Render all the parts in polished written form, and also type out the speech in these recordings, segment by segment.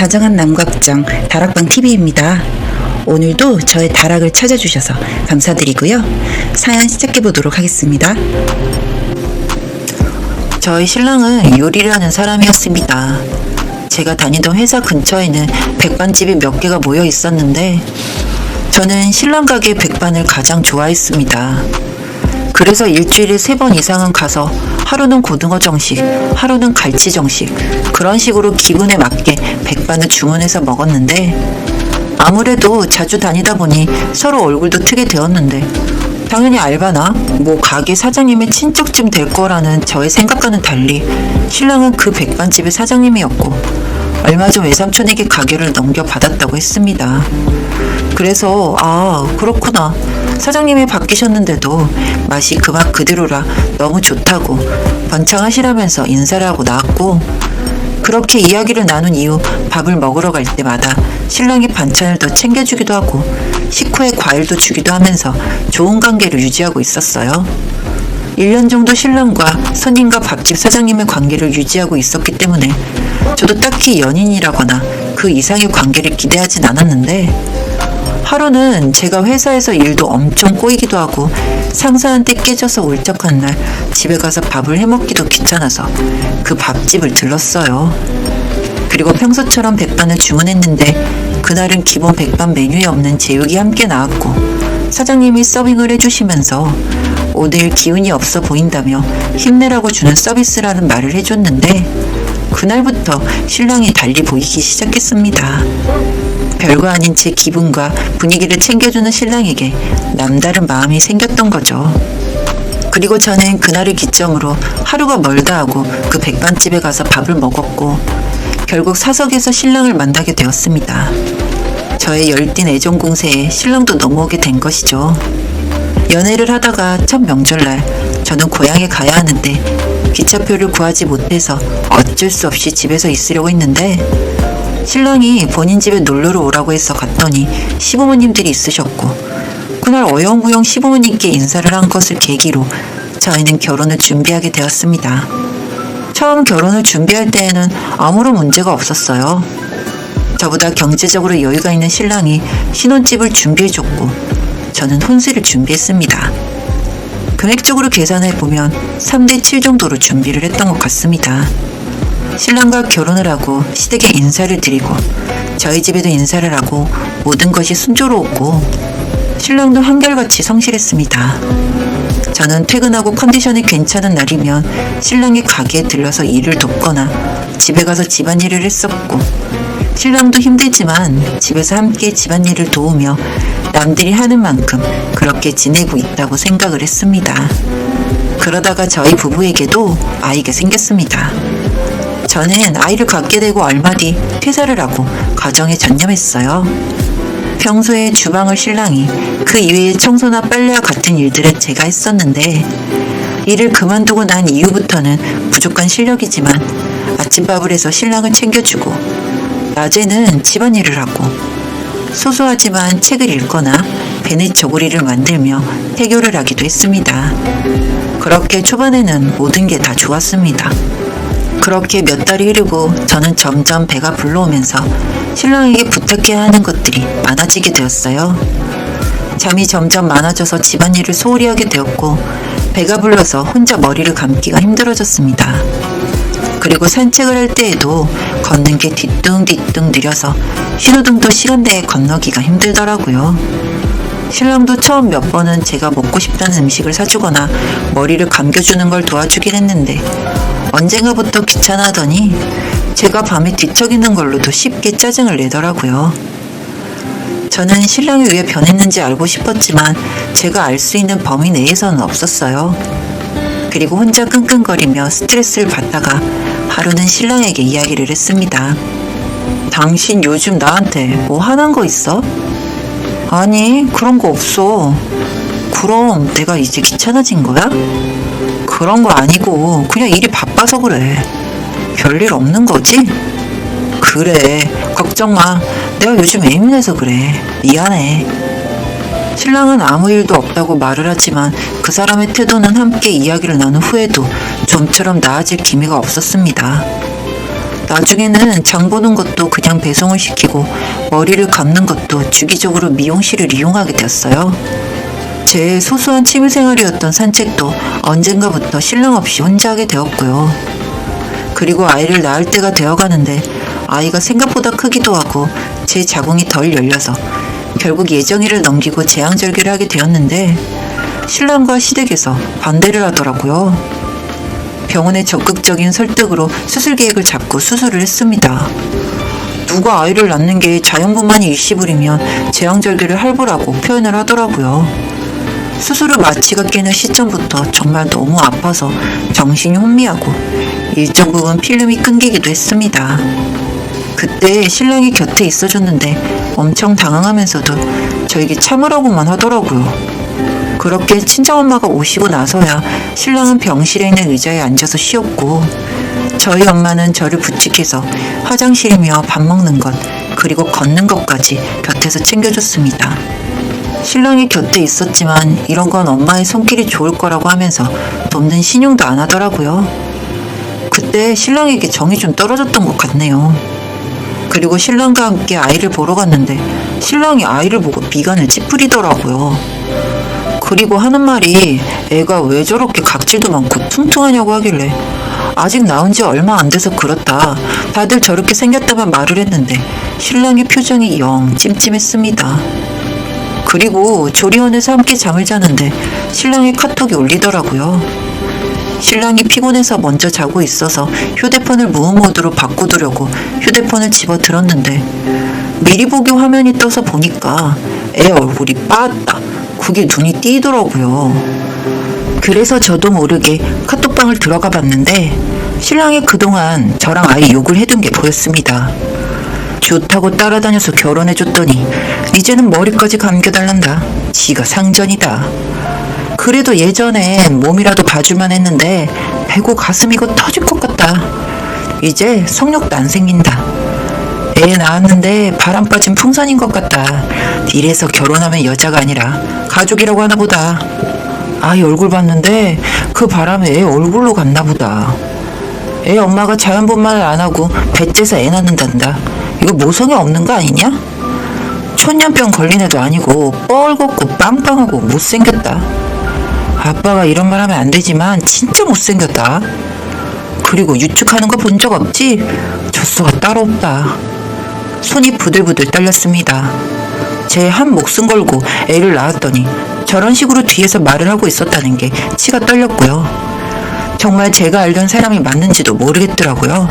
다정한 남각정 다락방TV입니다. 오늘도 저의 다락을 찾아주셔서 감사드리고요. 사연 시작해보도록 하겠습니다. 저희 신랑은 요리를 하는 사람이었습니다. 제가 다니던 회사 근처에는 백반집이 몇 개가 모여 있었는데 저는 신랑 가게 백반을 가장 좋아했습니다. 그래서 일주일에 3번 이상은 가서 하루는 고등어 정식, 하루는 갈치 정식, 그런 식으로 기분에 맞게 백반을 주문해서 먹었는데 아무래도 자주 다니다 보니 서로 얼굴도 트게 되었는데 당연히 알바나 뭐 가게 사장님의 친척쯤 될 거라는 저의 생각과는 달리 신랑은 그 백반집의 사장님이었고 얼마 전 외삼촌에게 가게를 넘겨받았다고 했습니다. 그래서 그렇구나. 사장님이 바뀌셨는데도 맛이 그 맛 그대로라 너무 좋다고 번창하시라면서 인사를 하고 나왔고 그렇게 이야기를 나눈 이후 밥을 먹으러 갈 때마다 신랑이 반찬을 더 챙겨주기도 하고 식후에 과일도 주기도 하면서 좋은 관계를 유지하고 있었어요. 1년 정도 신랑과 손님과 밥집 사장님의 관계를 유지하고 있었기 때문에 저도 딱히 연인이라거나 그 이상의 관계를 기대하진 않았는데 하루는 제가 회사에서 일도 엄청 꼬이기도 하고 상사한테 깨져서 울적한 날 집에 가서 밥을 해먹기도 귀찮아서 그 밥집을 들렀어요. 그리고 평소처럼 백반을 주문했는데 그날은 기본 백반 메뉴에 없는 제육이 함께 나왔고 사장님이 서빙을 해주시면서 오늘 기운이 없어 보인다며 힘내라고 주는 서비스라는 말을 해줬는데 그날부터 신랑이 달리 보이기 시작했습니다. 별거 아닌 제 기분과 분위기를 챙겨주는 신랑에게 남다른 마음이 생겼던 거죠. 그리고 저는 그날을 기점으로 하루가 멀다 하고 그 백반집에 가서 밥을 먹었고 결국 사석에서 신랑을 만나게 되었습니다. 저의 열띤 애정 공세에 신랑도 넘어오게 된 것이죠. 연애를 하다가 첫 명절날 저는 고향에 가야 하는데 기차표를 구하지 못해서 어쩔 수 없이 집에서 있으려고 했는데 신랑이 본인 집에 놀러를 오라고 해서 갔더니 시부모님들이 있으셨고 그날 어영부영 시부모님께 인사를 한 것을 계기로 저희는 결혼을 준비하게 되었습니다. 처음 결혼을 준비할 때에는 아무런 문제가 없었어요. 저보다 경제적으로 여유가 있는 신랑이 신혼집을 준비해줬고 저는 혼수를 준비했습니다. 금액적으로 계산해보면 3대7 정도로 준비를 했던 것 같습니다. 신랑과 결혼을 하고 시댁에 인사를 드리고 저희 집에도 인사를 하고 모든 것이 순조로웠고 신랑도 한결같이 성실했습니다. 저는 퇴근하고 컨디션이 괜찮은 날이면 신랑이 가게에 들러서 일을 돕거나 집에 가서 집안일을 했었고 신랑도 힘들지만 집에서 함께 집안일을 도우며 남들이 하는 만큼 그렇게 지내고 있다고 생각을 했습니다. 그러다가 저희 부부에게도 아이가 생겼습니다. 저는 아이를 갖게 되고 얼마 뒤 퇴사를 하고 가정에 전념했어요. 평소에 주방을 신랑이 그 이외에 청소나 빨래와 같은 일들은 제가 했었는데 일을 그만두고 난 이후부터는 부족한 실력이지만 아침밥을 해서 신랑을 챙겨주고 낮에는 집안일을 하고 소소하지만 책을 읽거나 베넷 저고리를 만들며 태교를 하기도 했습니다. 그렇게 초반에는 모든 게 다 좋았습니다. 그렇게 몇 달이 흐르고 저는 점점 배가 불러오면서 신랑에게 부탁해야 하는 것들이 많아지게 되었어요. 잠이 점점 많아져서 집안일을 소홀히 하게 되었고 배가 불러서 혼자 머리를 감기가 힘들어졌습니다. 그리고 산책을 할 때에도 걷는 게 뒤뚱뒤뚱 느려서 신호등도 시간대에 건너기가 힘들더라고요. 신랑도 처음 몇 번은 제가 먹고 싶다는 음식을 사주거나 머리를 감겨주는 걸 도와주긴 했는데 언젠가부터 귀찮아하더니 제가 밤에 뒤척이는 걸로도 쉽게 짜증을 내더라고요. 저는 신랑이 왜 변했는지 알고 싶었지만 제가 알 수 있는 범위 내에서는 없었어요. 그리고 혼자 끙끙거리며 스트레스를 받다가 하루는 신랑에게 이야기를 했습니다. 당신 요즘 나한테 뭐 화난 거 있어? 아니, 그런 거 없어. 그럼 내가 이제 귀찮아진 거야? 그런 거 아니고 그냥 일이 바빠서 그래. 별일 없는 거지? 그래, 걱정 마. 내가 요즘 예민해서 그래. 미안해. 신랑은 아무 일도 없다고 말을 하지만 그 사람의 태도는 함께 이야기를 나눈 후에도 좀처럼 나아질 기미가 없었습니다. 나중에는 장 보는 것도 그냥 배송을 시키고 머리를 감는 것도 주기적으로 미용실을 이용하게 되었어요. 제 소소한 취미생활이었던 산책도 언젠가부터 신랑 없이 혼자 하게 되었고요. 그리고 아이를 낳을 때가 되어가는데 아이가 생각보다 크기도 하고 제 자궁이 덜 열려서 결국 예정일을 넘기고 제왕절개를 하게 되었는데 신랑과 시댁에서 반대를 하더라고요. 병원의 적극적인 설득으로 수술 계획을 잡고 수술을 했습니다. 누가 아이를 낳는 게 자연분만이 일시불이면 제왕절개를 할부라고 표현을 하더라고요. 수술을 마취가 끼는 시점부터 정말 너무 아파서 정신이 혼미하고 일정 부분 필름이 끊기기도 했습니다. 그때 신랑이 곁에 있어줬는데 엄청 당황하면서도 저에게 참으라고만 하더라고요. 그렇게 친정엄마가 오시고 나서야 신랑은 병실에 있는 의자에 앉아서 쉬었고 저희 엄마는 저를 부축해서 화장실이며 밥 먹는 것 그리고 걷는 것까지 곁에서 챙겨줬습니다. 신랑이 곁에 있었지만 이런 건 엄마의 손길이 좋을 거라고 하면서 돕는 신용도 안 하더라고요. 그때 신랑에게 정이 좀 떨어졌던 것 같네요. 그리고 신랑과 함께 아이를 보러 갔는데 신랑이 아이를 보고 미간을 찌푸리더라고요. 그리고 하는 말이 애가 왜 저렇게 각질도 많고 퉁퉁하냐고 하길래 아직 나온 지 얼마 안 돼서 그렇다. 다들 저렇게 생겼다만 말을 했는데 신랑의 표정이 영 찜찜했습니다. 그리고 조리원에서 함께 잠을 자는데 신랑의 카톡이 울리더라고요. 신랑이 피곤해서 먼저 자고 있어서 휴대폰을 무음 모드로 바꿔두려고 휴대폰을 집어 들었는데 미리 보기 화면이 떠서 보니까 애 얼굴이 빠았다. 그게 눈이 띄더라고요. 그래서 저도 모르게 카톡방을 들어가 봤는데 신랑이 그동안 저랑 아이 욕을 해둔 게 보였습니다. 좋다고 따라다녀서 결혼해줬더니 이제는 머리까지 감겨달란다. 지가 상전이다. 그래도 예전엔 몸이라도 봐줄만 했는데 배고 가슴 이거 터질 것 같다. 이제 성욕도 안 생긴다. 애 낳았는데 바람 빠진 풍선인 것 같다. 이래서 결혼하면 여자가 아니라 가족이라고 하나 보다. 아이 얼굴 봤는데 그 바람에 애 얼굴로 갔나 보다. 애 엄마가 자연분만을 안 하고 배째서 애 낳는단다. 이거 모성이 없는 거 아니냐? 천년병 걸린 애도 아니고 뻘겋고 빵빵하고 못생겼다. 아빠가 이런 말 하면 안 되지만 진짜 못생겼다. 그리고 유축하는 거 본 적 없지? 젖소가 따로 없다. 손이 부들부들 떨렸습니다. 제 한 목숨 걸고 애를 낳았더니 저런 식으로 뒤에서 말을 하고 있었다는 게 치가 떨렸고요. 정말 제가 알던 사람이 맞는지도 모르겠더라고요.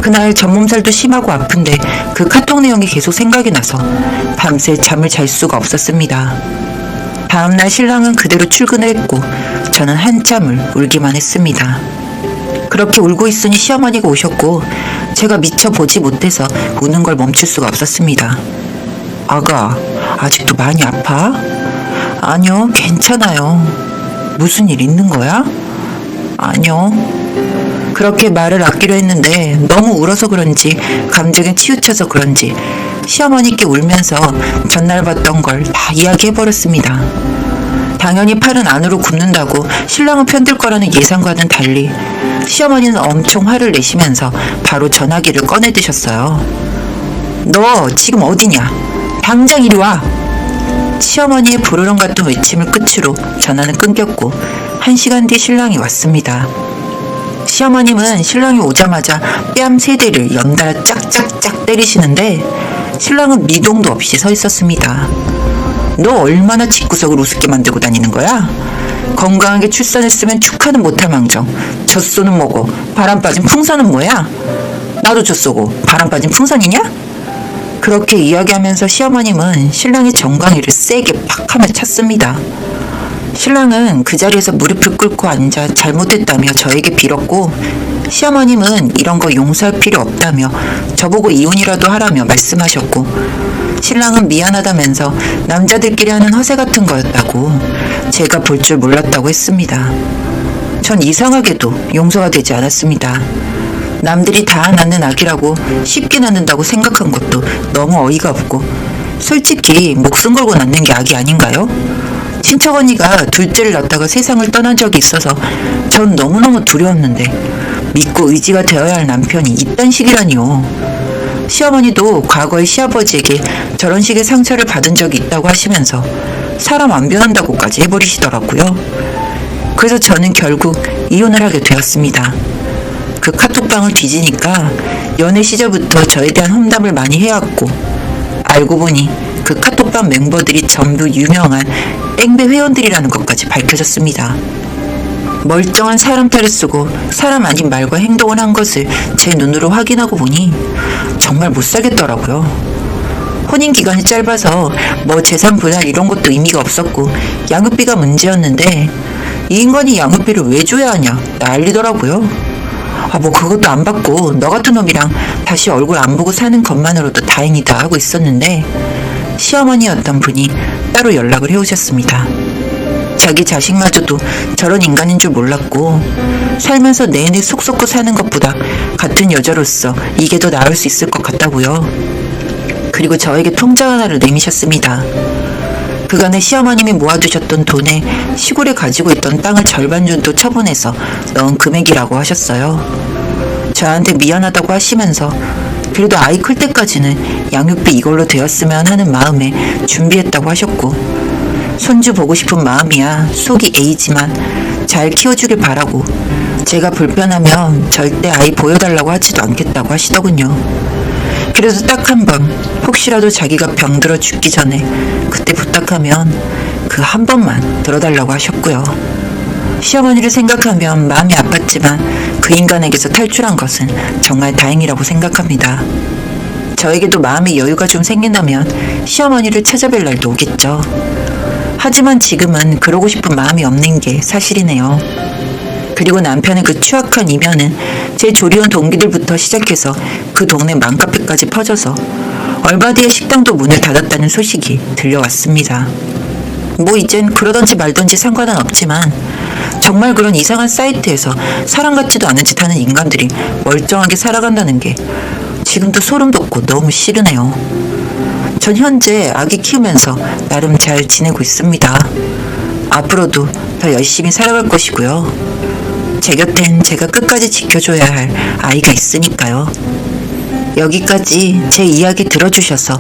그날 전몸살도 심하고 아픈데 그 카톡 내용이 계속 생각이 나서 밤새 잠을 잘 수가 없었습니다. 다음날 신랑은 그대로 출근을 했고 저는 한참을 울기만 했습니다. 그렇게 울고 있으니 시어머니가 오셨고 제가 미처 보지 못해서 우는 걸 멈출 수가 없었습니다. 아가, 아직도 많이 아파? 아니요, 괜찮아요. 무슨 일 있는 거야? 아니요. 그렇게 말을 아끼려 했는데 너무 울어서 그런지 감정에 치우쳐서 그런지 시어머니께 울면서 전날 봤던 걸 다 이야기해버렸습니다. 당연히 팔은 안으로 굽는다고 신랑은 편들 거라는 예상과는 달리 시어머니는 엄청 화를 내시면서 바로 전화기를 꺼내드셨어요. 너 지금 어디냐? 당장 이리 와! 시어머니의 부르렁 같은 외침을 끝으로 전화는 끊겼고 1시간 뒤 신랑이 왔습니다. 시어머님은 신랑이 오자마자 뺨 3대를 연달아 짝짝짝 때리시는데 신랑은 미동도 없이 서 있었습니다. 너 얼마나 집구석을 우습게 만들고 다니는 거야? 건강하게 출산했으면 축하는 못할 망정. 젖소는 뭐고 바람 빠진 풍선은 뭐야? 나도 젖소고 바람 빠진 풍선이냐? 그렇게 이야기하면서 시어머님은 신랑의 정강이를 세게 팍 하며 찼습니다. 신랑은 그 자리에서 무릎을 꿇고 앉아 잘못했다며 저에게 빌었고 시어머님은 이런 거 용서할 필요 없다며 저보고 이혼이라도 하라며 말씀하셨고 신랑은 미안하다면서 남자들끼리 하는 허세 같은 거였다고 제가 볼 줄 몰랐다고 했습니다. 전 이상하게도 용서가 되지 않았습니다. 남들이 다 낳는 아기라고 쉽게 낳는다고 생각한 것도 너무 어이가 없고 솔직히 목숨 걸고 낳는 게 아기 아닌가요? 친척 언니가 둘째를 낳다가 세상을 떠난 적이 있어서 전 너무너무 두려웠는데 믿고 의지가 되어야 할 남편이 이딴 식이라니요. 시어머니도 과거에 시아버지에게 저런 식의 상처를 받은 적이 있다고 하시면서 사람 안 변한다고까지 해버리시더라고요. 그래서 저는 결국 이혼을 하게 되었습니다. 그 카톡방을 뒤지니까 연애 시절부터 저에 대한 험담을 많이 해왔고, 알고 보니 그 카톡방 멤버들이 전부 유명한 땡배 회원들이라는 것까지 밝혀졌습니다. 멀쩡한 사람 탈을 쓰고 사람 아닌 말과 행동을 한 것을 제 눈으로 확인하고 보니 정말 못 살겠더라고요. 혼인 기간이 짧아서 뭐 재산 분할 이런 것도 의미가 없었고 양육비가 문제였는데 이 인간이 양육비를 왜 줘야 하냐 난리더라고요. 뭐 그것도 안 받고 너 같은 놈이랑 다시 얼굴 안 보고 사는 것만으로도 다행이다 하고 있었는데 시어머니였던 분이 따로 연락을 해오셨습니다. 자기 자식마저도 저런 인간인 줄 몰랐고 살면서 내내 속 썩고 사는 것보다 같은 여자로서 이게 더 나을 수 있을 것 같다고요. 그리고 저에게 통장 하나를 내미셨습니다. 그간의 시어머님이 모아두셨던 돈에 시골에 가지고 있던 땅을 절반 정도 처분해서 넣은 금액이라고 하셨어요. 저한테 미안하다고 하시면서 그래도 아이 클 때까지는 양육비 이걸로 되었으면 하는 마음에 준비했다고 하셨고, 손주 보고 싶은 마음이야 속이 A지만 잘 키워주길 바라고 제가 불편하면 절대 아이 보여달라고 하지도 않겠다고 하시더군요. 그래서 딱 한 번 혹시라도 자기가 병들어 죽기 전에 그때 부탁하면 그 한 번만 들어달라고 하셨고요. 시어머니를 생각하면 마음이 아팠지만 그 인간에게서 탈출한 것은 정말 다행이라고 생각합니다. 저에게도 마음의 여유가 좀 생긴다면 시어머니를 찾아뵐 날도 오겠죠. 하지만 지금은 그러고 싶은 마음이 없는 게 사실이네요. 그리고 남편의 그 추악한 이면은 제 조리원 동기들부터 시작해서 그 동네 맘카페까지 퍼져서 얼마 뒤에 식당도 문을 닫았다는 소식이 들려왔습니다. 뭐 이젠 그러던지 말던지 상관은 없지만 정말 그런 이상한 사이트에서 사람 같지도 않은 짓 하는 인간들이 멀쩡하게 살아간다는 게 지금도 소름 돋고 너무 싫으네요. 전 현재 아기 키우면서 나름 잘 지내고 있습니다. 앞으로도 더 열심히 살아갈 것이고요. 제 곁엔 제가 끝까지 지켜줘야 할 아이가 있으니까요. 여기까지 제 이야기 들어주셔서